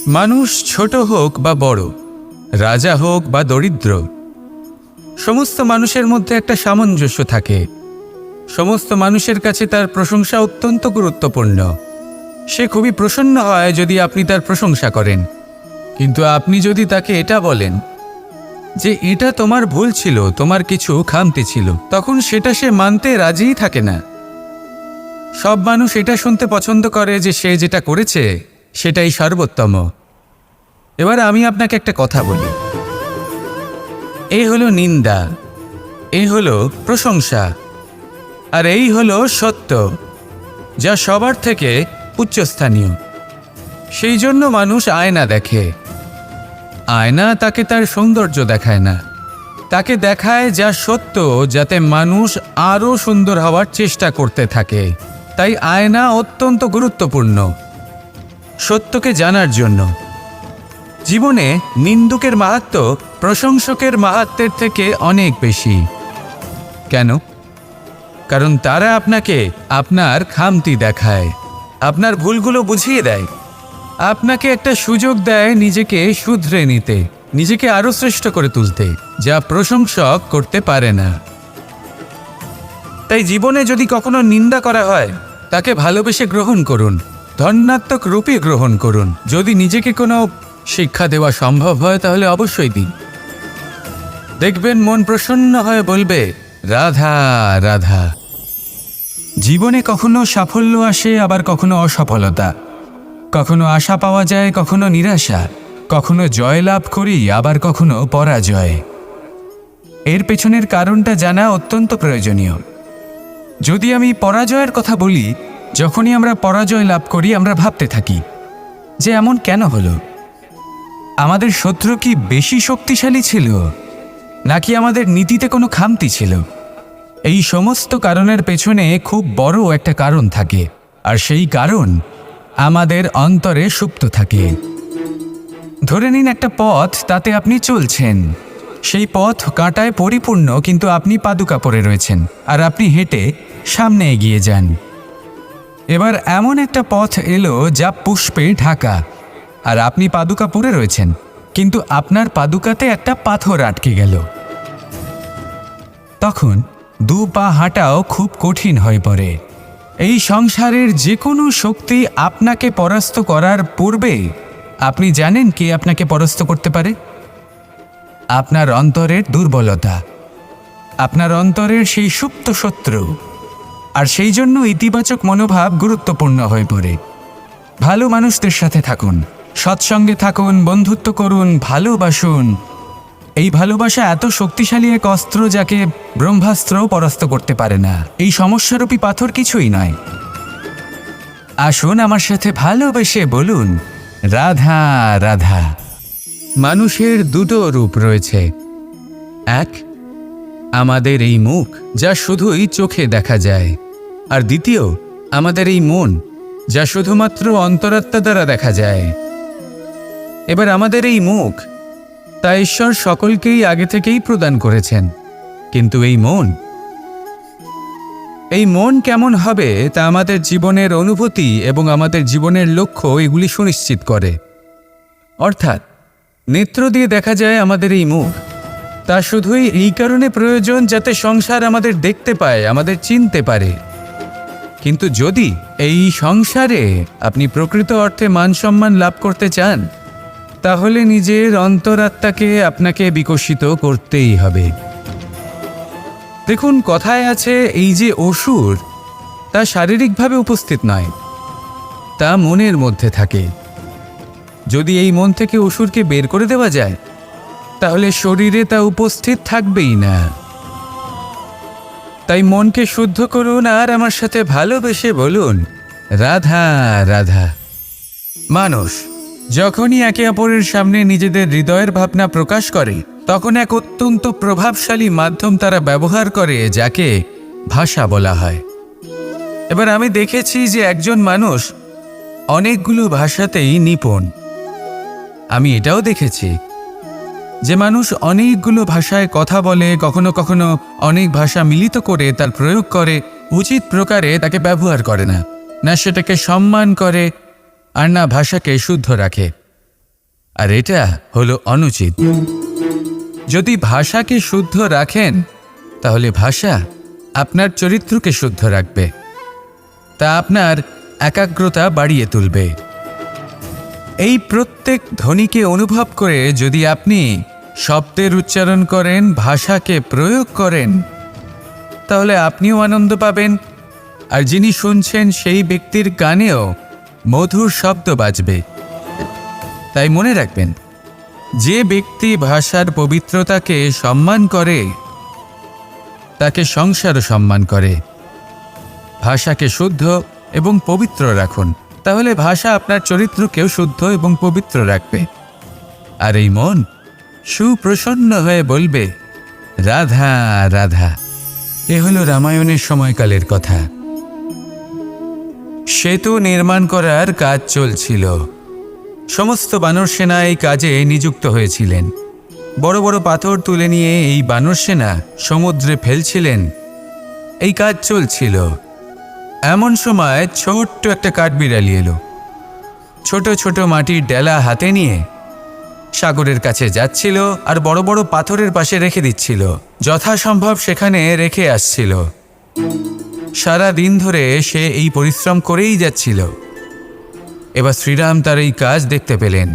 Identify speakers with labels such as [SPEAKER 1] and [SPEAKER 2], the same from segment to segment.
[SPEAKER 1] মানুষ ছোট হোক বা বড়, রাজা হোক বা দরিদ্র, সমস্ত মানুষের মধ্যে একটা সামঞ্জস্য থাকে। সমস্ত মানুষের কাছে তার প্রশংসা অত্যন্ত গুরুত্বপূর্ণ। সে খুবই প্রসন্ন হয় যদি আপনি তার প্রশংসা করেন, কিন্তু আপনি যদি তাকে এটা বলেন যে এটা তোমার ভুল ছিল, তোমার কিছু খামতি ছিল, তখন সেটা সে মানতে রাজিই থাকে না। সব মানুষ এটা শুনতে পছন্দ করে যে সে যেটা করেছে সেটাই সর্বোত্তম। এবার আমি আপনাকে একটা কথা বলি, এই হলো নিন্দা, এই হলো প্রশংসা, আর এই হলো সত্য, যা সবার থেকে উচ্চস্থানীয়। সেই জন্য মানুষ আয়না দেখে। আয়না তাকে তার সৌন্দর্য দেখায় না, তাকে দেখায় যা সত্য, যাতে মানুষ আরও সুন্দর হওয়ার চেষ্টা করতে থাকে। তাই আয়না অত্যন্ত গুরুত্বপূর্ণ সত্যকে জানার জন্য। জীবনে নিন্দুকের মাহাত্ম্য প্রশংসকের মাহাত্ম্যের থেকে অনেক বেশি। কেন? কারণ তারা আপনাকে আপনার খামতি দেখায়, আপনার ভুলগুলো বুঝিয়ে দেয়, আপনাকে একটা সুযোগ দেয় নিজেকে শুধরে নিতে, নিজেকে আরও শ্রেষ্ঠ করে তুলতে, যা প্রশংসক করতে পারে না। তাই জীবনে যদি কখনো নিন্দা করা হয়, তাকে ভালোবেসে গ্রহণ করুন, ধন্যাত্মক রূপে গ্রহণ করুন। যদি নিজেকে কোনো শিক্ষা দেওয়া সম্ভব হয় তাহলে অবশ্যই দিন। দেখবেন মন প্রসন্ন হয়ে বলবে, রাধা রাধা। জীবনে কখনো সাফল্য আসে, আবার কখনো অসফলতা, কখনো আশা পাওয়া যায়, কখনো নিরাশা, কখনো জয়লাভ করি, আবার কখনো পরাজয়। এর পেছনের কারণটা জানা অত্যন্ত প্রয়োজনীয়। যদি আমি পরাজয়ের কথা বলি, যখনই আমরা পরাজয় লাভ করি আমরা ভাবতে থাকি যে এমন কেন হলো? আমাদের শত্রু কি বেশি শক্তিশালী ছিল, নাকি আমাদের নীতিতে কোনো খামতি ছিল? এই সমস্ত কারণের পেছনে খুব বড় একটা কারণ থাকে, আর সেই কারণ আমাদের অন্তরে সুপ্ত থাকে। ধরে নিন একটা পথ, তাতে আপনি চলছেন, সেই পথ কাঁটায় পরিপূর্ণ, কিন্তু আপনি পাদুকা পরে রয়েছেন আর আপনি হেঁটে সামনে এগিয়ে যান। এবার এমন একটা পথ এলো যা পুষ্পে ঢাকা, আর আপনি পাদুকা পরে রয়েছেন, কিন্তু আপনার পাদুকাতে একটা পাথর আটকে গেল। তখন দু পা হাঁটাও খুব কঠিন হয়ে পড়ে। এই সংসারের যে কোনো শক্তি আপনাকে পরাস্ত করার পূর্বে আপনি জানেন কে আপনাকে পরাস্ত করতে পারে? আপনার অন্তরের দুর্বলতা, আপনার অন্তরের সেই সুপ্ত শত্রু। আর সেই জন্য ইতিবাচক মনোভাব গুরুত্বপূর্ণ হয়ে পড়ে। ভালো মানুষদের সাথে থাকুন, সৎসঙ্গে থাকুন, বন্ধুত্ব করুন, ভালোবাসুন। এই ভালোবাসা এত শক্তিশালী এক অস্ত্র যাকে ব্রহ্মাস্ত্রও পরাস্ত করতে পারে না। এই সমস্যারূপী পাথর কিছুই নয়। আসুন আমার সাথে ভালোবেসে বলুন, রাধা রাধা। মানুষের দুটো রূপ রয়েছে। এক, আমাদের এই মুখ, যা শুধুই চোখে দেখা যায়, আর দ্বিতীয়, আমাদের এই মন, যা শুধুমাত্র অন্তরাত্মা দ্বারা দেখা যায়। এবার আমাদের এই মুখ, তা ঈশ্বর সকলকেই আগে থেকেই প্রদান করেছেন, কিন্তু এই মন কেমন হবে তা আমাদের জীবনের অনুভূতি এবং আমাদের জীবনের লক্ষ্য এগুলি সুনিশ্চিত করে। অর্থাৎ নেত্র দিয়ে দেখা যায় আমাদের এই মুখ, তা শুধুই এই কারণে প্রয়োজন যাতে সংসার আমাদের দেখতে পায়, আমাদের চিনতে পারে। কিন্তু যদি এই সংসারে আপনি প্রকৃত অর্থে মান সম্মান লাভ করতে চান, তাহলে নিজের অন্তরাত্মাকে আপনাকে বিকশিত করতেই হবে। দেখুন, কথায় আছে এই যে অসুর, তা শারীরিকভাবে উপস্থিত নয়, তা মনের মধ্যে থাকে। যদি এই মন থেকে অসুরকে বের করে দেওয়া যায়, তাহলে শরীরে তা উপস্থিত থাকবেই না। তাই মনকে শুদ্ধ করুন আর আমার সাথে ভালোবেসে বলুন, রাধা রাধা। মানুষ যখনই একে অপরের সামনে নিজেদের হৃদয়ের ভাবনা প্রকাশ করে, তখন এক অত্যন্ত প্রভাবশালী মাধ্যম তারা ব্যবহার করে, যাকে ভাষা বলা হয়। এবার আমি দেখেছি যে একজন মানুষ অনেকগুলো ভাষাতেই নিপুণ। আমি এটাও দেখেছি যে মানুষ অনেকগুলো ভাষায় কথা বলে, কখনো কখনো অনেক ভাষা মিলিত করে তার প্রয়োগ করে, উচিত প্রকারে তাকে ব্যবহার করে না, না সেটাকে সম্মান করে, আর না ভাষাকে শুদ্ধ রাখে। আর এটা হলো অনুচিত। যদি ভাষাকে শুদ্ধ রাখেন তাহলে ভাষা আপনার চরিত্রকে শুদ্ধ রাখবে, তা আপনার একাগ্রতা বাড়িয়ে তুলবে। এই প্রত্যেক ধ্বনিকে অনুভব করে যদি আপনি শব্দের উচ্চারণ করেন, ভাষাকে প্রয়োগ করেন, তাহলে আপনিও আনন্দ পাবেন, আর যিনি শুনছেন সেই ব্যক্তির কানেও মধুর শব্দ বাজবে। তাই মনে রাখবেন, যে ব্যক্তি ভাষার পবিত্রতাকে সম্মান করে তাকে সংসারও সম্মান করে। ভাষাকে শুদ্ধ এবং পবিত্র রাখুন, তাহলে ভাষা আপনার চরিত্রকেও শুদ্ধ এবং পবিত্র রাখবে। আর এই মন সুপ্রসন্ন হয়ে বলবে, রাধা রাধা। এ হলো রামায়ণের সময়কালের কথা। সেতু নির্মাণ করার কাজ চলছিল। সমস্ত বানর সেনা এই কাজে নিযুক্ত হয়েছিলেন। বড় বড় পাথর তুলে নিয়ে এই বানর সেনা সমুদ্রে ফেলছিলেন। এই কাজ চলছিল। এমন সময় ছোট্ট একটা কাঠবিড়ালি এলো। ছোট ছোট মাটির ডেলা হাতে নিয়ে সাগরের কাছে যাচ্ছিল আর বড় বড় পাথরের পাশে রেখে দিচ্ছিল। যথাসম্ভব সেখানে রেখে আসছিল। সারা দিন ধরে সে এই পরিশ্রম করেই যাচ্ছিল। এবার শ্রীরাম তার এই কাজ দেখতে পেলেন।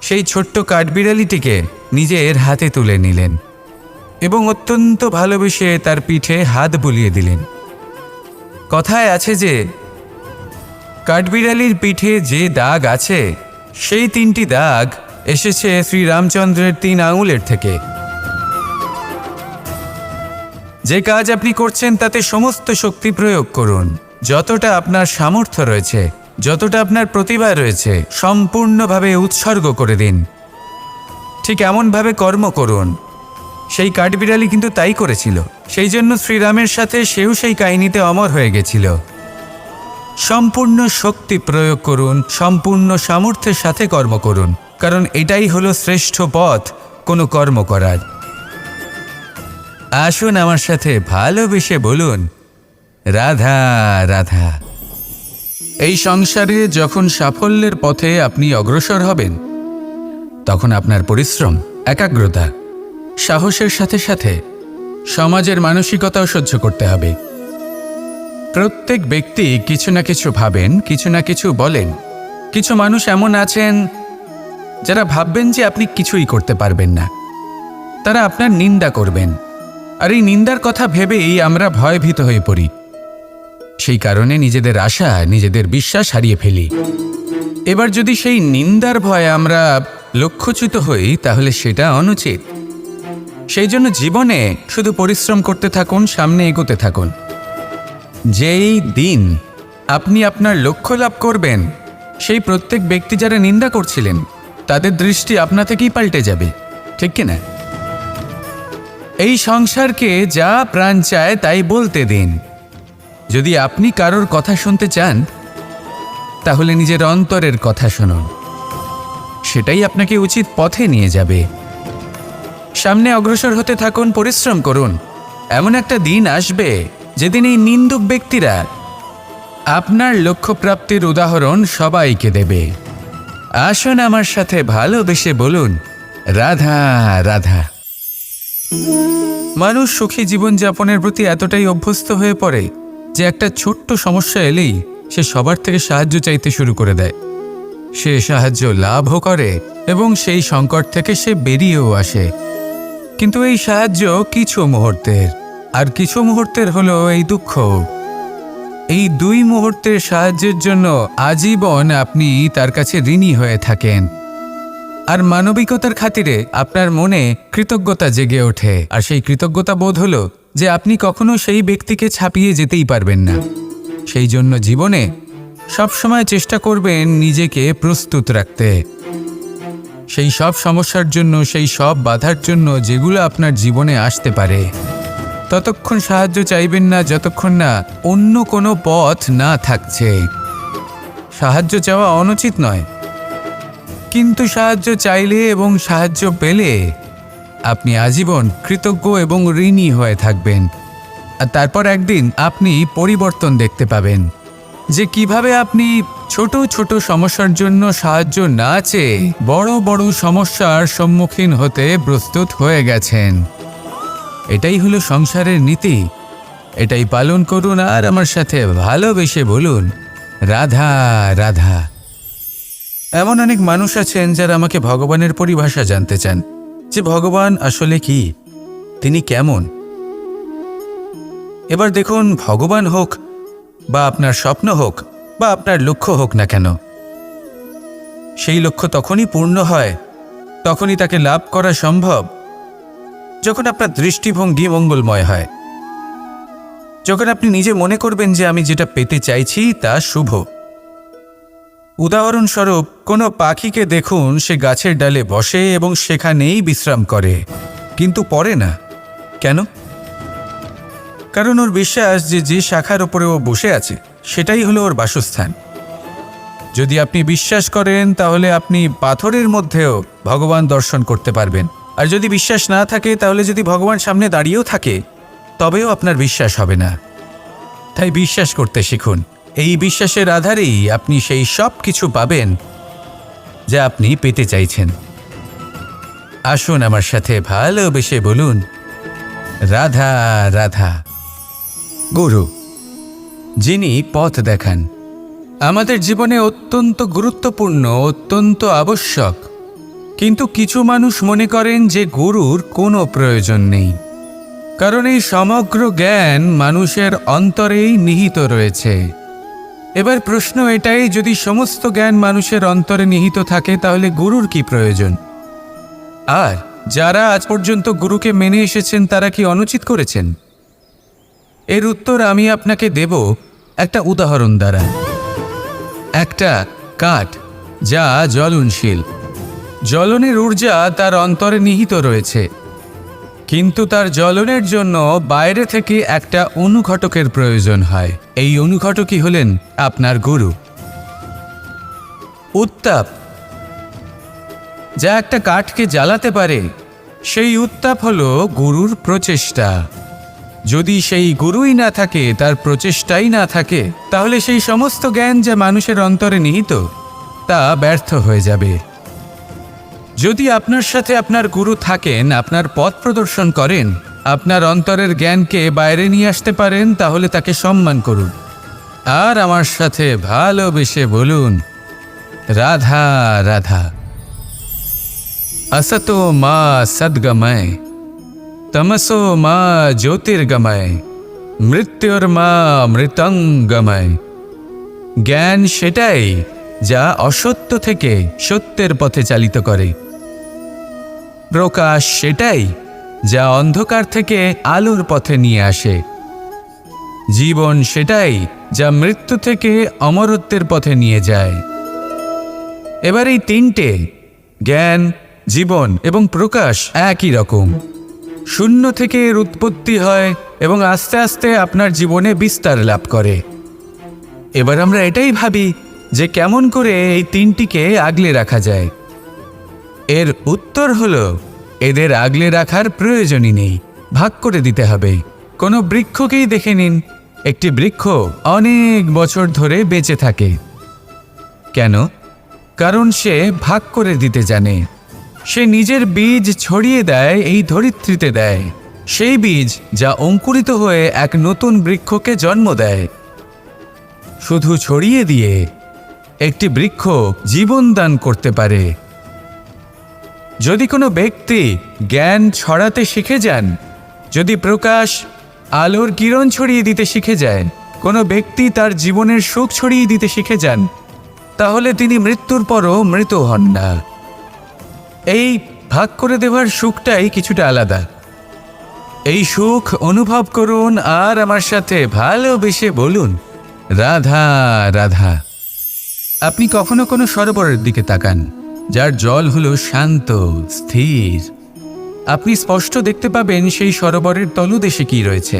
[SPEAKER 1] সেই ছোট্ট কাঠবিড়ালিটিকে নিজের হাতে তুলে নিলেন এবং অত্যন্ত ভালোবেসে তার পিঠে হাত বুলিয়ে দিলেন। কথায় আছে যে কাঠবিড়ালির পিঠে যে দাগ আছে, সেই 3টি দাগ এসেছে শ্রীরামচন্দ্রের 3 আঙুলের থেকে। যে কাজ আপনি করছেন তাতে সমস্ত শক্তি প্রয়োগ করুন। যতটা আপনার সামর্থ্য রয়েছে, যতটা আপনার প্রতিভা রয়েছে, সম্পূর্ণভাবে উৎসর্গ করে দিন। ঠিক এমনভাবে কর্ম করুন। সেই কাঠবিড়ালি কিন্তু তাই করেছিল। সেই জন্য শ্রীরামের সাথে সেও সেই কাহিনীতে অমর হয়ে গেছিল। সম্পূর্ণ শক্তি প্রয়োগ করুন, সম্পূর্ণ সামর্থ্যের সাথে কর্ম করুন, কারণ এটাই হলো শ্রেষ্ঠ পথ কোনো কর্ম করার। আসুন আমার সাথে ভালোবেসে বলুন, রাধা রাধা। এই সংসারে যখন সাফল্যের পথে আপনি অগ্রসর হবেন, তখন আপনার পরিশ্রম, একাগ্রতা, সাহসের সাথে সাথে সমাজের মানসিকতাও সহ্য করতে হবে। প্রত্যেক ব্যক্তি কিছু না কিছু ভাবেন, কিছু না কিছু বলেন। কিছু মানুষ এমন আছেন যারা ভাববেন যে আপনি কিছুই করতে পারবেন না। তারা আপনার নিন্দা করবেন, আর এই নিন্দার কথা ভেবেই আমরা ভয়ভীত হয়ে পড়ি। সেই কারণে নিজেদের আশা, নিজেদের বিশ্বাস হারিয়ে ফেলি। এবার যদি সেই নিন্দার ভয়ে আমরা লক্ষ্যচ্যুত হই, তাহলে সেটা অনুচিত। সেই জন্য জীবনে শুধু পরিশ্রম করতে থাকুন, সামনে এগোতে থাকুন। যেই দিন আপনি আপনার লক্ষ্য লাভ করবেন, সেই প্রত্যেক ব্যক্তি যারা নিন্দা করছিলেন তাদের দৃষ্টি আপনা থেকেই পাল্টে যাবে, ঠিক কিনা? এই সংসারকে যা প্রাণ চায় তাই বলতে দিন। যদি আপনি কারোর কথা শুনতে চান, তাহলে নিজের অন্তরের কথা শুনুন। সেটাই আপনাকে উচিত পথে নিয়ে যাবে। সামনে অগ্রসর হতে থাকুন, পরিশ্রম করুন। এমন একটা দিন আসবে যেদিন এই নিন্দুক ব্যক্তিরা আপনার লক্ষ্যপ্রাপ্তির উদাহরণ সবাইকে দেবে। আসুন আমার সাথে ভালোবেসে বলুন, রাধা রাধা। মানুষ সুখী জীবনযাপনের প্রতি এতটাই অভ্যস্ত হয়ে পড়ে যে একটা ছোট্ট সমস্যা এলেই সে সবার থেকে সাহায্য চাইতে শুরু করে দেয়। সে সাহায্য লাভও করে এবং সেই সংকট থেকে সে বেরিয়েও আসে। কিন্তু এই সাহায্য কিছু মুহূর্তের, আর কিছু মুহূর্তের হলো এই দুঃখ। এই 2 মুহূর্তের সাহায্যের জন্য আজীবন আপনি তার কাছে ঋণী হয়ে থাকেন। আর মানবিকতার খাতিরে আপনার মনে কৃতজ্ঞতা জেগে ওঠে। আর সেই কৃতজ্ঞতা বোধ হলো যে আপনি কখনো সেই ব্যক্তিকে ছাপিয়ে যেতেই পারবেন না। সেই জন্য জীবনে সবসময় চেষ্টা করবেন নিজেকে প্রস্তুত রাখতে। সেই সব সমস্যার জন্য, সেই সব বাধার জন্য যেগুলো আপনার জীবনে আসতে পারে। ততক্ষণ সাহায্য চাইবেন না যতক্ষণ না অন্য কোনো পথ না থাকছে। সাহায্য চাওয়া অনুচিত নয়, কিন্তু সাহায্য চাইলে এবং সাহায্য পেলে আপনি আজীবন কৃতজ্ঞ এবং ঋণী হয়ে থাকবেন। আর তারপর একদিন আপনি পরিবর্তন দেখতে পাবেন যে কিভাবে আপনি ছোট ছোট সমস্যার জন্য সাহায্য না চেয়ে বড় বড় সমস্যার সম্মুখীন হতে প্রস্তুত হয়ে গেছেন। এটাই হলো সংসারের নীতি। এটাই পালন করুন আর আমার সাথে ভালোবেসে বলুন, রাধা রাধা। এমন অনেক মানুষ আছেন যারা আমাকে ভগবানের পরিভাষা জানতে চান, যে ভগবান আসলে কি, তিনি কেমন। এবার দেখুন, ভগবান হোক বা আপনার স্বপ্ন হোক বা আপনার লক্ষ্য হোক না কেন, সেই লক্ষ্য তখনই পূর্ণ হয়, তখনই তাকে লাভ করা সম্ভব যখন আপনার দৃষ্টিভঙ্গি মঙ্গলময় হয়, যখন আপনি নিজে মনে করবেন যে আমি যেটা পেতে চাইছি তা শুভ। উদাহরণস্বরূপ, কোনো পাখিকে দেখুন, সে গাছের ডালে বসে এবং সেখানেই বিশ্রাম করে, কিন্তু পড়ে না। কেন? কারণ ওর বিশ্বাস যে যে শাখার ওপরে ও বসে আছে সেটাই হলো ওর বাসস্থান। যদি আপনি বিশ্বাস করেন তাহলে আপনি পাথরের মধ্যেও ভগবান দর্শন করতে পারবেন। আর যদি বিশ্বাস না থাকে, তাহলে যদি ভগবান সামনে দাঁড়িয়েও থাকে তবেও আপনার বিশ্বাস হবে না। তাই বিশ্বাস করতে শিখুন। এই বিশ্বাসের আধারেই আপনি সেই সব কিছু পাবেন যা আপনি পেতে চাইছেন। আসুন আমার সাথে ভালোবেসে বলুন, রাধা রাধা। গুরু, যিনি পথ দেখান, আমাদের জীবনে অত্যন্ত গুরুত্বপূর্ণ, অত্যন্ত আবশ্যক। কিন্তু কিছু মানুষ মনে করেন যে গুরুর কোনো প্রয়োজন নেই, কারণ এই সমগ্র জ্ঞান মানুষের অন্তরেই নিহিত রয়েছে। এবার প্রশ্ন এটাই, যদি সমস্ত জ্ঞান মানুষের অন্তরে নিহিত থাকে তাহলে গুরুর কি প্রয়োজন? আর যারা আজ পর্যন্ত গুরুকে মেনে এসেছেন তারা কি অনুচিত করেছেন? এর উত্তর আমি আপনাকে দেব একটা উদাহরণ দ্বারা। একটা কাঠ যা জ্বলনশীল, জ্বলনের ঊর্জা তার অন্তরে নিহিত রয়েছে, কিন্তু তার জ্বলনের জন্য বাইরে থেকে একটা অনুঘটকের প্রয়োজন হয়। এই অনুঘটকই হলেন আপনার গুরু। উত্তাপ যা একটা কাঠকে জ্বালাতে পারে, সেই উত্তাপ হলো গুরুর প্রচেষ্টা। যদি সেই গুরুই না থাকে, তার প্রচেষ্টাই না থাকে, তাহলে সেই সমস্ত জ্ঞান যা মানুষের অন্তরে নিহিত তা ব্যর্থ হয়ে যাবে। যদি আপনার সাথে আপনার গুরু থাকেন, আপনার পথ প্রদর্শন করেন, আপনার অন্তরের জ্ঞানকে বাইরে নিয়ে আসতে পারেন, তাহলে তাকে সম্মান করুন আর আমার সাথে ভালোবেসে বলুন, রাধা রাধা। असतो मा सद्गमय, तमसो मा ज्योतिर्गमय, মৃত্যুর্মা মৃতঙ্গময়। জ্ঞান সেটাই যা অসত্য থেকে সত্যের পথে চালিত করে। প্রকাশ সেটাই যা অন্ধকার থেকে আলোর পথে নিয়ে আসে। জীবন সেটাই যা মৃত্যু থেকে অমরত্বের পথে নিয়ে যায়। এবার এই তিনটে, জ্ঞান, জীবন এবং প্রকাশ, একই রকম। শূন্য থেকে এর উৎপত্তি হয় এবং আস্তে আস্তে আপনার জীবনে বিস্তার লাভ করে। এবার আমরা এটাই ভাবি যে কেমন করে এই তিনটিকে আগলে রাখা যায়। এর উত্তর হলো, এদের আগলে রাখার প্রয়োজনই নেই, ভাগ করে দিতে হবে। কোনো বৃক্ষকেই দেখে নিন, একটি বৃক্ষ অনেক বছর ধরে বেঁচে থাকে। কেন? কারণ সে ভাগ করে দিতে জানে। সে নিজের বীজ ছড়িয়ে দেয়, এই ধরিত্রীতে দেয়, সেই বীজ যা অঙ্কুরিত হয়ে এক নতুন বৃক্ষকে জন্ম দেয়। শুধু ছড়িয়ে দিয়ে একটি বৃক্ষ জীবন দান করতে পারে। যদি কোনো ব্যক্তি জ্ঞান ছড়াতে শিখে যান, যদি প্রকাশ, আলোর কিরণ ছড়িয়ে দিতে শিখে যায়, কোনো ব্যক্তি তার জীবনের সুখ ছড়িয়ে দিতে শিখে যান, তাহলে তিনি মৃত্যুর পরও মৃত হন না। এই ভাগ করে দেওয়ার সুখটাই কিছুটা আলাদা। এই সুখ অনুভব করুন আর আমার সাথে ভালোবেসে বলুন, রাধা রাধা। আপনি কখনো কোনো সরোবরের দিকে তাকান, যার জল হলো শান্ত, স্থির। আপনি স্পষ্ট দেখতে পাবেন সেই সরোবরের তলদেশে কি রয়েছে।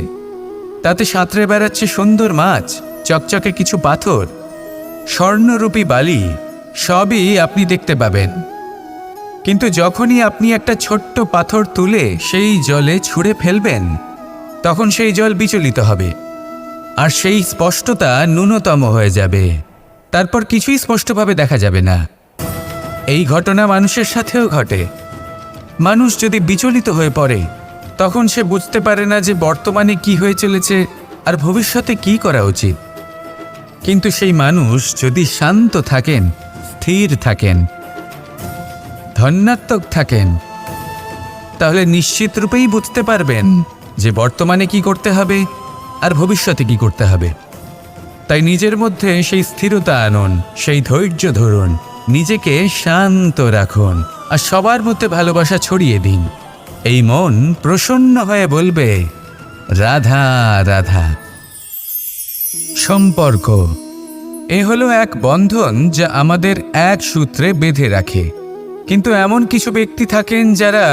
[SPEAKER 1] তাতে সাঁতরে বেড়াচ্ছে সুন্দর মাছ, চকচকে কিছু পাথর, স্বর্ণরূপী বালি, সবই আপনি দেখতে পাবেন। কিন্তু যখনই আপনি একটা ছোট্ট পাথর তুলে সেই জলে ছুঁড়ে ফেলবেন, তখন সেই জল বিচলিত হবে আর সেই স্পষ্টতা ন্যূনতম হয়ে যাবে। তারপর কিছুই স্পষ্টভাবে দেখা যাবে না। এই ঘটনা মানুষের সাথেও ঘটে। মানুষ যদি বিচলিত হয়ে পড়ে, তখন সে বুঝতে পারে না যে বর্তমানে কি হয়ে চলেছে আর ভবিষ্যতে কি করা উচিত। কিন্তু সেই মানুষ যদি শান্ত থাকেন, স্থির থাকেন, ধন্যাত্মক থাকেন, তাহলে নিশ্চিত রূপেই বুঝতে পারবেন যে বর্তমানে কি করতে হবে আর ভবিষ্যতে কি করতে হবে। তাই নিজের মধ্যে সেই স্থিরতা আনুন, সেই ধৈর্য ধরুন, নিজেকে শান্ত রাখুন আর সবার মধ্যে ভালোবাসা ছড়িয়ে দিন। এই মন প্রসন্ন হয়ে বলবে, রাধা রাধা। সম্পর্ক এ হলো এক বন্ধন যা আমাদের এক সূত্রে বেঁধে রাখে। কিন্তু এমন কিছু ব্যক্তি থাকেন যারা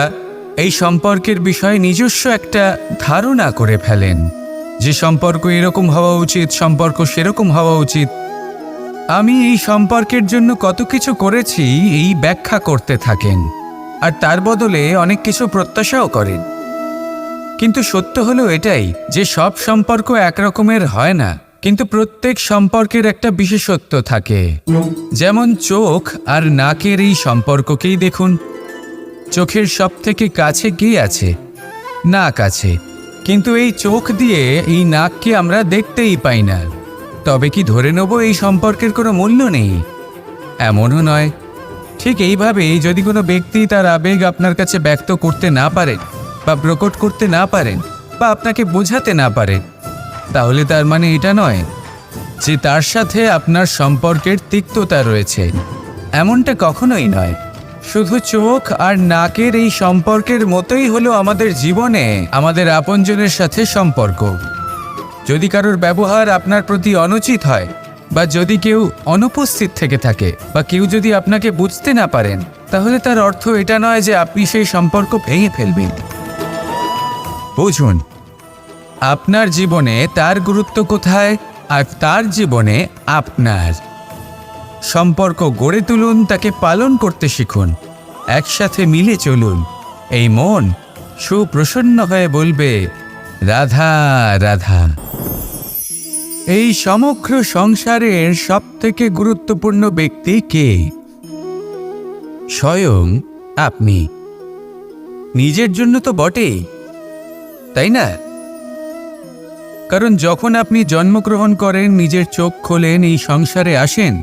[SPEAKER 1] এই সম্পর্কের বিষয়ে নিজস্ব একটা ধারণা করে ফেলেন যে সম্পর্ক এরকম হওয়া উচিত, সম্পর্ক সেরকম হওয়া উচিত। আমি এই সম্পর্কের জন্য কত কিছু করেছি এই ব্যাখ্যা করতে থাকেন আর তার বদলে অনেক কিছু প্রত্যাশাও করেন। কিন্তু সত্য হলো এটাই যে সব সম্পর্ক একরকমের হয় না, কিন্তু প্রত্যেক সম্পর্কের একটা বিশেষত্ব থাকে। যেমন চোখ আর নাকের এই সম্পর্ককেই দেখুন। চোখের সব থেকে কাছে কে আছে? নাক আছে। কিন্তু এই চোখ দিয়ে এই নাককে আমরা দেখতেই পাই না। তবে কি ধরে নেব এই সম্পর্কের কোনো মূল্য নেই? এমনও নয়। ঠিক এইভাবেই যদি কোনো ব্যক্তি তার আবেগ আপনার কাছে ব্যক্ত করতে না পারে বা প্রকট করতে না পারেন বা আপনাকে বোঝাতে না পারে, তাহলে তার মানে এটা নয় যে তার সাথে আপনার সম্পর্কের তিক্ততা রয়েছে। এমনটা কখনোই নয়। শুধু চোখ আর নাকের এই সম্পর্কের মতোই হলো আমাদের জীবনে আমাদের আপনজনের সাথে সম্পর্ক। যদি কারোর ব্যবহার আপনার প্রতি অনুচিত হয় বা যদি কেউ অনুপস্থিত থেকে থাকে বা কেউ যদি আপনাকে বুঝতে না পারেন, তাহলে তার অর্থ এটা নয় যে আপনি সেই সম্পর্ক ভেঙে ফেলবেন। বুঝুন, আপনার জীবনে তার গুরুত্ব কোথায় আর তার জীবনে আপনার। সম্পর্ক গড়ে তুলুন, তাকে পালন করতে শিখুন, একসাথে মিলে চলুন। এই মন সুপ্রসন্ন হয়ে বলবে, রাধা রাধা। এই সমগ্র সংসারের সবথেকে গুরুত্বপূর্ণ ব্যক্তি কে? স্বয়ং আপনি। নিজের জন্য তো বটেই, তাই না? কারণ যখন আপনি জন্মগ্রহণ করেন, নিজের চোখ খোলেন, এই সংসারে আসেন,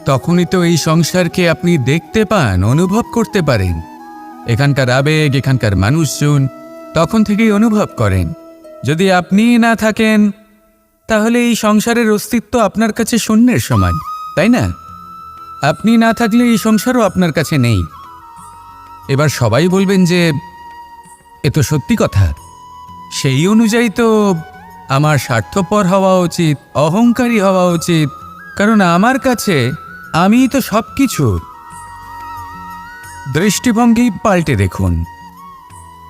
[SPEAKER 1] তখনই তো এই সংসারকে আপনি দেখতে পান, অনুভব করতে পারেন। এখানকার আবেগ, এখানকার মানুষজন তখন থেকেই অনুভব করেন। যদি আপনি না থাকেন, তাহলে এই সংসারের অস্তিত্ব আপনার কাছে শূন্যের সমান, তাই না? আপনি না থাকলে এই সংসারও আপনার কাছে নেই। এবার সবাই বলবেন যে এ তো সত্যি কথা। সেই অনুযায়ী তো আমার স্বার্থপর হওয়া উচিত, অহংকারী হওয়া উচিত, কারণ আমার কাছে আমিই তো সব কিছু। দৃষ্টিভঙ্গি পাল্টে দেখুন।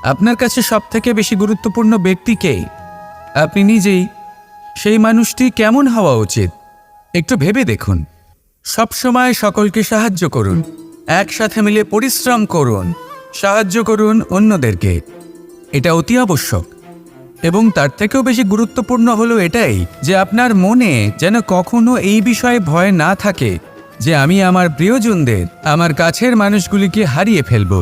[SPEAKER 1] আপনার কাছে সবথেকে বেশি গুরুত্বপূর্ণ ব্যক্তি কে? আপনি নিজেই। সেই মানুষটি কেমন হওয়া উচিত একটু ভেবে দেখুন। সবসময় সকলকে সাহায্য করুন, একসাথে মিলে পরিশ্রম করুন, সাহায্য করুন অন্যদেরকে। এটা অতি আবশ্যক। এবং তার থেকেও বেশি গুরুত্বপূর্ণ হলো এটাই যে আপনার মনে যেন কখনো এই বিষয়ে ভয় না থাকে যে আমি আমার প্রিয়জনদের, আমার কাছের মানুষগুলিকে হারিয়ে ফেলব।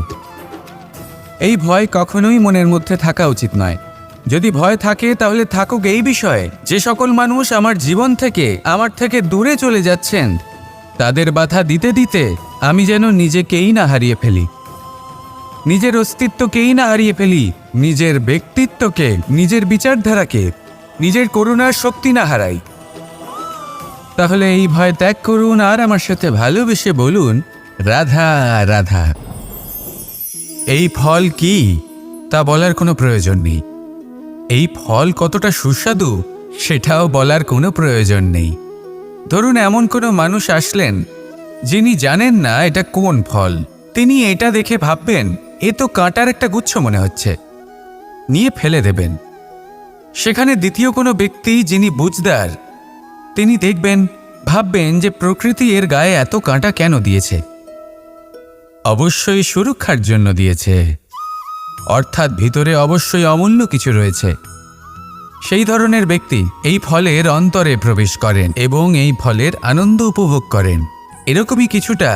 [SPEAKER 1] এই ভয় কখনোই মনের মধ্যে থাকা উচিত নয়। যদি ভয় থাকে তাহলে থাকুক এই বিষয়ে যে সকল মানুষ আমার জীবন থেকে, আমার থেকে দূরে চলে যাচ্ছেন, তাদের বাধা দিতে দিতে আমি যেন নিজেকেই না হারিয়ে ফেলি, নিজের অস্তিত্বকেই না হারিয়ে ফেলি, নিজের ব্যক্তিত্বকে, নিজের বিচারধারাকে, নিজের করুণার শক্তি না হারাই। তাহলে এই ভয় ত্যাগ করুন আর আমার সাথে ভালোবেসে বলুন, রাধা রাধা। এই ফল কি তা বলার কোনো প্রয়োজন নেই। এই ফল কতটা সুস্বাদু সেটাও বলার কোনো প্রয়োজন নেই। ধরুন এমন কোনো মানুষ আসলেন যিনি জানেন না এটা কোন ফল। তিনি এটা দেখে ভাববেন এ তো কাঁটার একটা গুচ্ছ মনে হচ্ছে, নিয়ে ফেলে দেবেন। সেখানে দ্বিতীয় কোনো ব্যক্তি যিনি বুঝদার, তিনি দেখবেন, ভাববেন যে প্রকৃতি এর গায়ে এত কাঁটা কেন দিয়েছে? অবশ্যই সুরক্ষার জন্য দিয়েছে, অর্থাৎ ভিতরে অবশ্যই অমূল্য কিছু রয়েছে। সেই ধরনের ব্যক্তি এই ফলের অন্তরে প্রবেশ করেন এবং এই ফলের আনন্দ উপভোগ করেন। এরকমই কিছুটা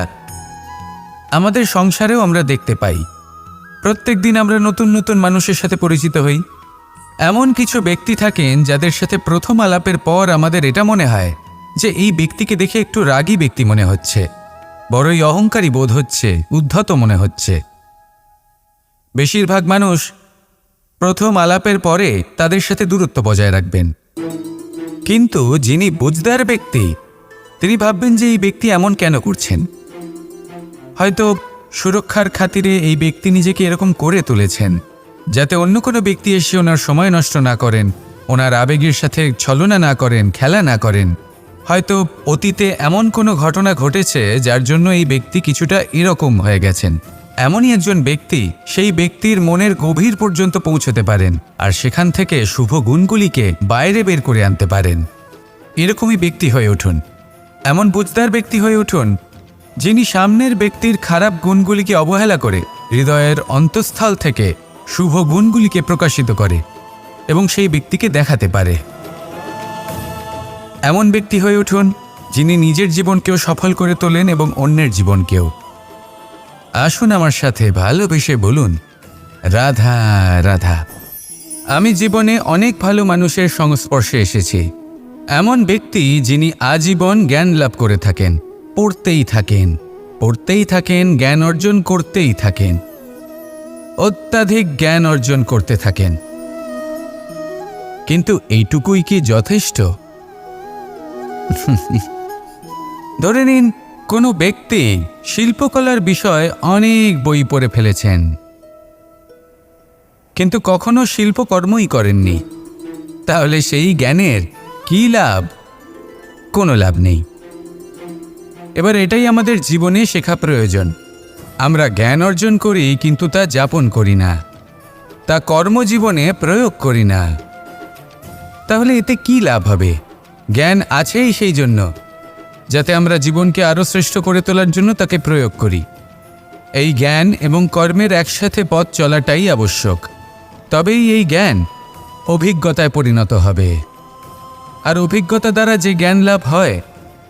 [SPEAKER 1] আমাদের সংসারেও আমরা দেখতে পাই। প্রত্যেক দিন আমরা নতুন নতুন মানুষের সাথে পরিচিত হই। এমন কিছু ব্যক্তি থাকেন যাদের সাথে প্রথম আলাপের পর আমাদের এটা মনে হয় যে এই ব্যক্তিকে দেখে একটু রাগী ব্যক্তি মনে হচ্ছে, বড়ই অহংকারী বোধ হচ্ছে, উদ্ধত মনে হচ্ছে। বেশিরভাগ মানুষ প্রথম আলাপের পরে তাদের সাথে দূরত্ব বজায় রাখবেন, কিন্তু যিনি বুঝদার ব্যক্তি তিনি ভাববেন যে এই ব্যক্তি এমন কেন করছেন। হয়তো সুরক্ষার খাতিরে এই ব্যক্তি নিজেকে এরকম করে তুলেছেন যাতে অন্য কোনো ব্যক্তি এসে ওনার সময় নষ্ট না করেন, ওনার আবেগের সাথে ছলনা না করেন, খেলা না করেন। হয়তো অতীতে এমন কোনো ঘটনা ঘটেছে যার জন্য এই ব্যক্তি কিছুটা এরকম হয়ে গেছেন। এমনই একজন ব্যক্তি সেই ব্যক্তির মনের গভীর পর্যন্ত পৌঁছতে পারেন আর সেখান থেকে শুভ গুণগুলিকে বাইরে বের করে আনতে পারেন। এরকমই ব্যক্তি হয়ে উঠুন, এমন বুঝদার ব্যক্তি হয়ে উঠুন যিনি সামনের ব্যক্তির খারাপ গুণগুলিকে অবহেলা করে হৃদয়ের অন্তঃস্থল থেকে শুভ গুণগুলিকে প্রকাশিত করে এবং সেই ব্যক্তিকে দেখাতে পারে। এমন ব্যক্তি হয়ে উঠুন যিনি নিজের জীবনকেও সফল করে তোলেন এবং অন্যের জীবনকেও। আসুন আমার সাথে ভালোবেসে বলুন, রাধা রাধা। আমি জীবনে অনেক ভালো মানুষের সংস্পর্শে এসেছি। এমন ব্যক্তি যিনি আজীবন জ্ঞান লাভ করে থাকেন, পড়তেই থাকেন, পড়তেই থাকেন, জ্ঞান অর্জন করতেই থাকেন, অত্যাধিক জ্ঞান অর্জন করতে থাকেন। কিন্তু এইটুকুই কি যথেষ্ট? ধরে নিন কোনো ব্যক্তি শিল্পকলার বিষয়ে অনেক বই পড়ে ফেলেছেন, কিন্তু কখনো শিল্পকর্মই করেননি। তাহলে সেই জ্ঞানের কি লাভ? কোনো লাভ নেই। এবার এটাই আমাদের জীবনে শেখা প্রয়োজন। আমরা জ্ঞান অর্জন করি কিন্তু তা যাপন করি না, তা কর্মজীবনে প্রয়োগ করি না। তাহলে এতে কি লাভ হবে? জ্ঞান আছেই সেই জন্য যাতে আমরা জীবনকে আরও শ্রেষ্ঠ করে তোলার জন্য তাকে প্রয়োগ করি। এই জ্ঞান এবং কর্মের একসাথে পথ চলাটাই আবশ্যক। তবেই এই জ্ঞান অভিজ্ঞতায় পরিণত হবে। আর অভিজ্ঞতা দ্বারা যে জ্ঞান লাভ হয়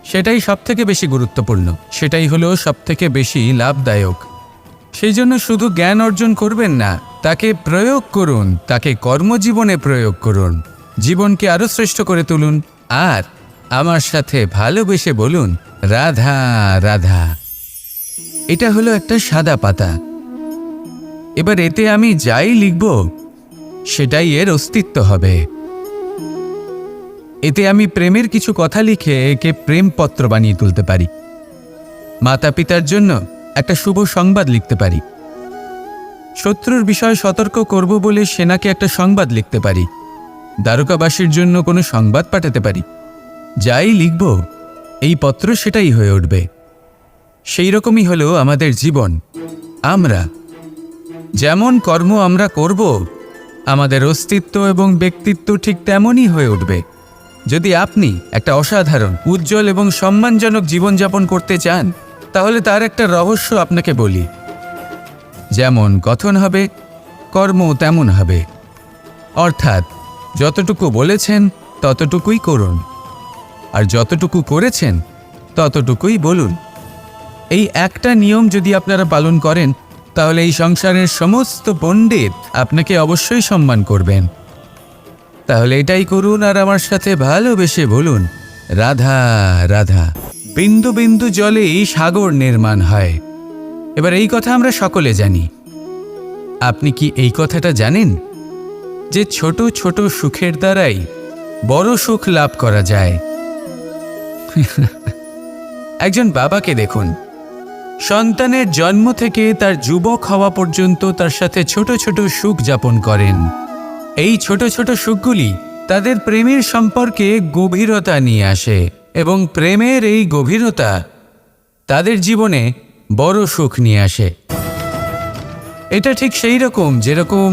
[SPEAKER 1] সেটাই সবথেকে বেশি গুরুত্বপূর্ণ, সেটাই হলো সবথেকে বেশি লাভদায়ক। সেই জন্য শুধু জ্ঞান অর্জন করবেন না, তাকে প্রয়োগ করুন, তাকে কর্মজীবনে প্রয়োগ করুন, জীবনকে আরও শ্রেষ্ঠ করে তুলুন। আর আমার সাথে ভালোবেসে বলুন, রাধা রাধা। এটা হলো একটা সাদা পাতা। এবার এতে আমি যাই লিখব সেটাই এর অস্তিত্ব হবে। এতে আমি প্রেমের কিছু কথা লিখে একে প্রেমপত্র বানিয়ে তুলতে পারি। মাতা পিতার জন্য একটা শুভ সংবাদ লিখতে পারি। শত্রুর বিষয়ে সতর্ক করব বলে সেনাকে একটা সংবাদ লিখতে পারি। দ্বারকাবাসীর জন্য কোনো সংবাদ পাঠাতে পারি। যাই লিখব এই পত্র সেটাই হয়ে উঠবে। সেই রকমই হলো আমাদের জীবন। আমরা যেমন কর্ম আমরা করব, আমাদের অস্তিত্ব এবং ব্যক্তিত্ব ঠিক তেমনই হয়ে উঠবে। যদি আপনি একটা অসাধারণ, উজ্জ্বল এবং সম্মানজনক জীবনযাপন করতে চান, তাহলে তার একটা রহস্য আপনাকে বলি। যেমন কথন হবে, কর্ম তেমন হবে। অর্থাৎ যতটুকু বলেছেন ততটুকুই করুন, আর যতটুকু করেছেন ততটুকুই বলুন। এই একটা নিয়ম যদি আপনারা পালন করেন, তাহলে এই সংসারের সমস্ত পণ্ডিত আপনাকে অবশ্যই সম্মান করবেন। তাহলে এটাই করুন আর আমার সাথে ভালোবেসে বলুন, রাধা রাধা। বিন্দু বিন্দু জলেই সাগর নির্মাণ হয়। এবার এই কথা আমরা সকলে জানি। আপনি কি এই কথাটা জানেন যে ছোট ছোট সুখের দ্বারাই বড় সুখ লাভ করা যায়? একজন বাবাকে দেখুন, সন্তানের জন্ম থেকে তার যুবক হওয়া পর্যন্ত তার সাথে ছোট ছোট সুখ যাপন করেন। এই ছোট ছোট সুখগুলি তাদের প্রেমের সম্পর্কে গভীরতা নিয়ে আসে এবং প্রেমের এই গভীরতা তাদের জীবনে বড় সুখ নিয়ে আসে। এটা ঠিক সেই রকম যেরকম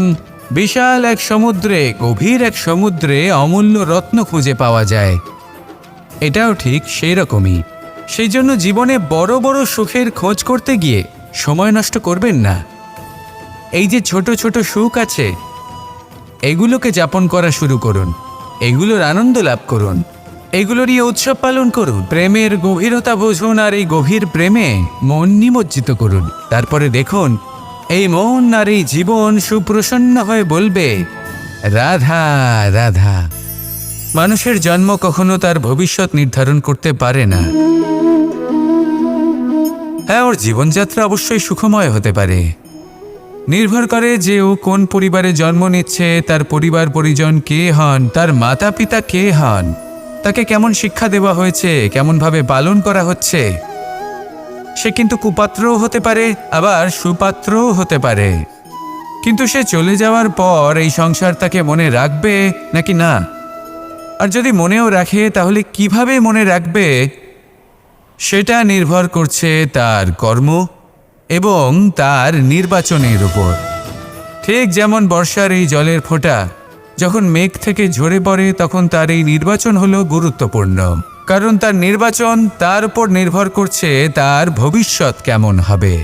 [SPEAKER 1] বিশাল এক সমুদ্রে, গভীর এক সমুদ্রে অমূল্য রত্ন খুঁজে পাওয়া যায়। এটাও ঠিক সেই রকমই। সেই জন্য জীবনে বড় বড় সুখের খোঁজ করতে গিয়ে সময় নষ্ট করবেন না। এই যে ছোট ছোট সুখ আছে, এগুলোকে যাপন করা শুরু করুন। এগুলোর আনন্দ লাভ করুন, এগুলো নিয়ে উৎসব পালন করুন, প্রেমের গভীরতা বুঝুন আর এই গভীর প্রেমে মন নিমজ্জিত করুন। তারপরে দেখুন এই মন আর এই জীবন সুপ্রসন্ন হয়ে বলবে, রাধা রাধা। মানুষের জন্ম কখনো তার ভবিষ্যৎ নির্ধারণ করতে পারে না। হ্যাঁ, ওর জীবনযাত্রা অবশ্যই সুখময় হতে পারে, নির্ভর করে যে ও কোন পরিবারে জন্ম নিচ্ছে, তার পরিবার পরিজন কে হন, তার মাতা পিতা কে হন, তাকে কেমন শিক্ষা দেওয়া হয়েছে, কেমনভাবে পালন করা হচ্ছে। সে কিন্তু কুপাত্রও হতে পারে, আবার সুপাত্রও হতে পারে। কিন্তু সে চলে যাওয়ার পর এই সংসার তাকে মনে রাখবে নাকি না, আর যদি মনেও রাখে তাহলে কিভাবে মনে রাখবে, সেটা নির্ভর করছে তার কর্ম এবং তার নির্বাচনের উপর। ঠিক যেমন বর্ষার এই জলের ফোঁটা যখন মেঘ থেকে ঝরে পড়ে, তখন তার এই নির্বাচন হলো গুরুত্বপূর্ণ, কারণ তার নির্বাচন তার উপর নির্ভর করছে তার ভবিষ্যৎ কেমন হবে।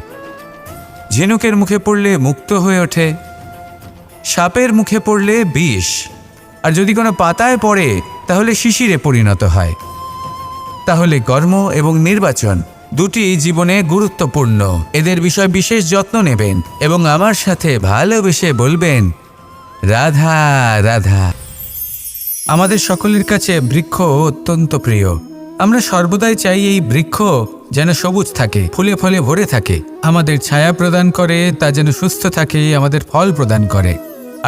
[SPEAKER 1] ঝিনুকের মুখে পড়লে মুক্ত হয়ে ওঠে, সাপের মুখে পড়লে বিষ, আর যদি কোনো পাতায় পড়ে তাহলে শিশিরে পরিণত হয়। তাহলে কর্ম এবং নির্বাচন দুটি জীবনে গুরুত্বপূর্ণ। এদের বিষয়ে বিশেষ যত্ন নেবেন এবং আমার সাথে ভালোবেসে বলবেন, রাধা রাধা। আমাদের সকলের কাছে বৃক্ষ অত্যন্ত প্রিয়। আমরা সর্বদাই চাই এই বৃক্ষ যেন সবুজ থাকে, ফুলে ফলে ভরে থাকে, আমাদের ছায়া প্রদান করে, তা যেন সুস্থ থাকে, আমাদের ফল প্রদান করে।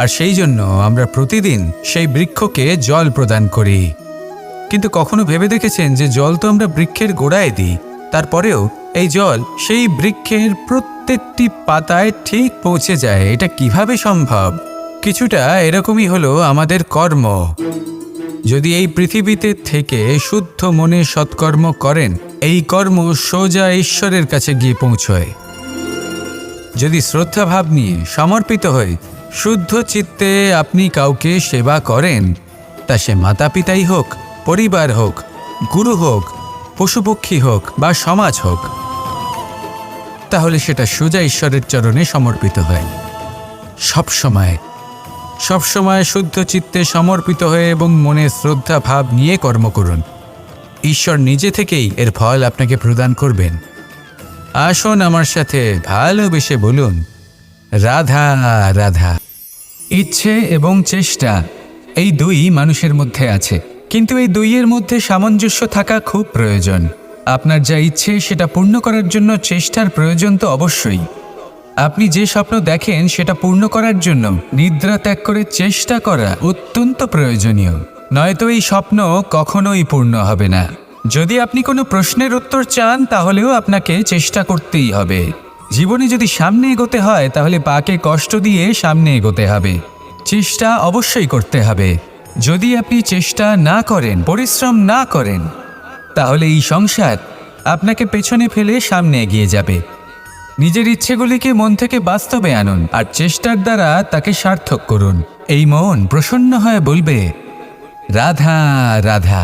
[SPEAKER 1] আর সেই জন্য আমরা প্রতিদিন সেই বৃক্ষকে জল প্রদান করি। কিন্তু কখনো ভেবে দেখেছেন যে জল তো আমরা বৃক্ষের গোড়ায় দিই, তারপরেও এই জল সেই বৃক্ষের প্রত্যেকটি পাতায় ঠিক পৌঁছে যায়? এটা কিভাবে সম্ভব? কিছুটা এরকমই হলো আমাদের কর্ম। যদি এই পৃথিবীতে থেকে শুদ্ধ মনে সৎকর্ম করেন, এই কর্ম সোজা ঈশ্বরের কাছে গিয়ে পৌঁছয়। যদি শ্রদ্ধাভাব নিয়ে সমর্পিত হয়ে শুদ্ধ চিত্তে আপনি কাউকে সেবা করেন, তা সে মাতা পিতাই হোক, পরিবার হোক, গুরু হোক, পশুপক্ষী হোক বা সমাজ হোক, তাহলে সেটা সোজা ঈশ্বরের চরণে সমর্পিত হয়। সবসময় শুদ্ধ চিত্তে সমর্পিত হয়ে এবং মনে শ্রদ্ধা ভাব নিয়ে কর্ম করুন। ঈশ্বর নিজে থেকেই এর ফল আপনাকে প্রদান করবেন। আসুন আমার সাথে ভালোবেসে বলুন, রাধা রাধা। ইচ্ছে এবং চেষ্টা এই দুই মানুষের মধ্যে আছে, কিন্তু এই দুইয়ের মধ্যে সামঞ্জস্য থাকা খুব প্রয়োজন। আপনার যা ইচ্ছে সেটা পূর্ণ করার জন্য চেষ্টার প্রয়োজন তো অবশ্যই। আপনি যে স্বপ্ন দেখেন সেটা পূর্ণ করার জন্য নিদ্রা ত্যাগ করে চেষ্টা করা অত্যন্ত প্রয়োজনীয়, নয়তো এই স্বপ্ন কখনোই পূর্ণ হবে না। যদি আপনি কোনো প্রশ্নের উত্তর চান তাহলেও আপনাকে চেষ্টা করতেই হবে। জীবনে যদি সামনে এগোতে হয় তাহলে পাকে কষ্ট দিয়ে সামনে এগোতে হবে, চেষ্টা অবশ্যই করতে হবে। যদি আপনি চেষ্টা না করেন, পরিশ্রম না করেন, তাহলে এই সংসার আপনাকে পেছনে ফেলে সামনে এগিয়ে যাবে। নিজের ইচ্ছেগুলিকে মন থেকে বাস্তবে আনুন আর চেষ্টার দ্বারা তাকে সার্থক করুন। এই মন প্রসন্ন হয়ে বলবে, রাধা রাধা।